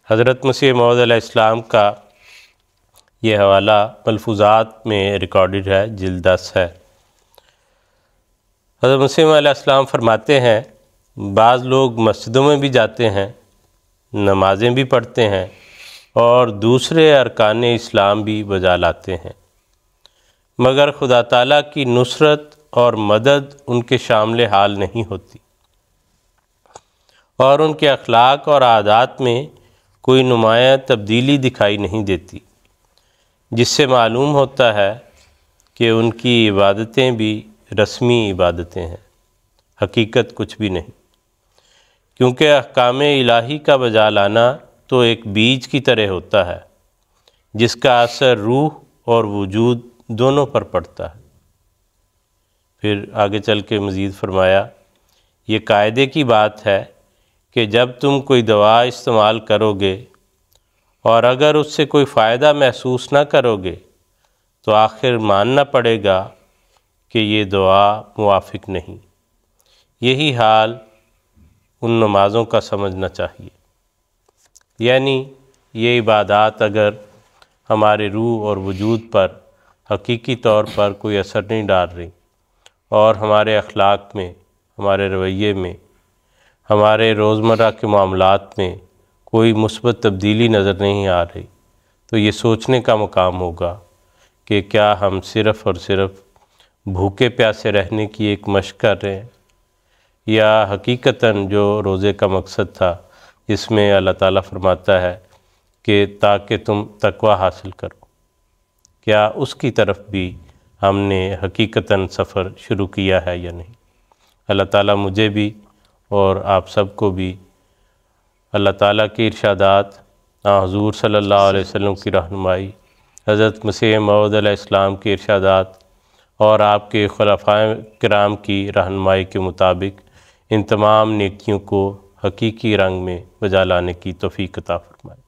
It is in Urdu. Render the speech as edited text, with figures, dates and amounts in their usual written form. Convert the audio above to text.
حضرت مسیح موعود علیہ السلام کا یہ حوالہ ملفوظات میں ریکارڈڈ ہے، جلد 10 ہے۔ حضرت مسیح موعود علیہ السلام فرماتے ہیں بعض لوگ مسجدوں میں بھی جاتے ہیں، نمازیں بھی پڑھتے ہیں اور دوسرے ارکان اسلام بھی بجا لاتے ہیں، مگر خدا تعالیٰ کی نصرت اور مدد ان کے شامل حال نہیں ہوتی، اور ان کے اخلاق اور عادات میں کوئی نمایاں تبدیلی دکھائی نہیں دیتی، جس سے معلوم ہوتا ہے کہ ان کی عبادتیں بھی رسمی عبادتیں ہیں، حقیقت کچھ بھی نہیں، کیونکہ احکام الہی کا بجا لانا تو ایک بیج کی طرح ہوتا ہے جس کا اثر روح اور وجود دونوں پر پڑتا ہے۔ پھر آگے چل کے مزید فرمایا، یہ قاعدے کی بات ہے کہ جب تم کوئی دوا استعمال کرو گے اور اگر اس سے کوئی فائدہ محسوس نہ کرو گے تو آخر ماننا پڑے گا کہ یہ دوا موافق نہیں۔ یہی حال ان نمازوں کا سمجھنا چاہیے، یعنی یہ عبادات اگر ہمارے روح اور وجود پر حقیقی طور پر کوئی اثر نہیں ڈال رہی اور ہمارے اخلاق میں، ہمارے رویے میں، ہمارے روزمرہ کے معاملات میں کوئی مثبت تبدیلی نظر نہیں آ رہی، تو یہ سوچنے کا مقام ہوگا کہ کیا ہم صرف اور صرف بھوکے پیاسے رہنے کی ایک مشق کر رہے ہیں، یا حقیقتاً جو روزے کا مقصد تھا جس میں اللہ تعالیٰ فرماتا ہے کہ تاکہ تم تقوی حاصل کرو، کیا اس کی طرف بھی ہم نے حقیقتاً سفر شروع کیا ہے یا نہیں۔ اللہ تعالیٰ مجھے بھی اور آپ سب کو بھی اللہ تعالیٰ کے ارشادات، حضور صلی اللہ علیہ وسلم کی رہنمائی، حضرت مسیح موعود علیہ السلام کے ارشادات اور آپ کے خلفائے کرام کی رہنمائی کے مطابق ان تمام نیکیوں کو حقیقی رنگ میں بجا لانے کی توفیق عطا فرمائے۔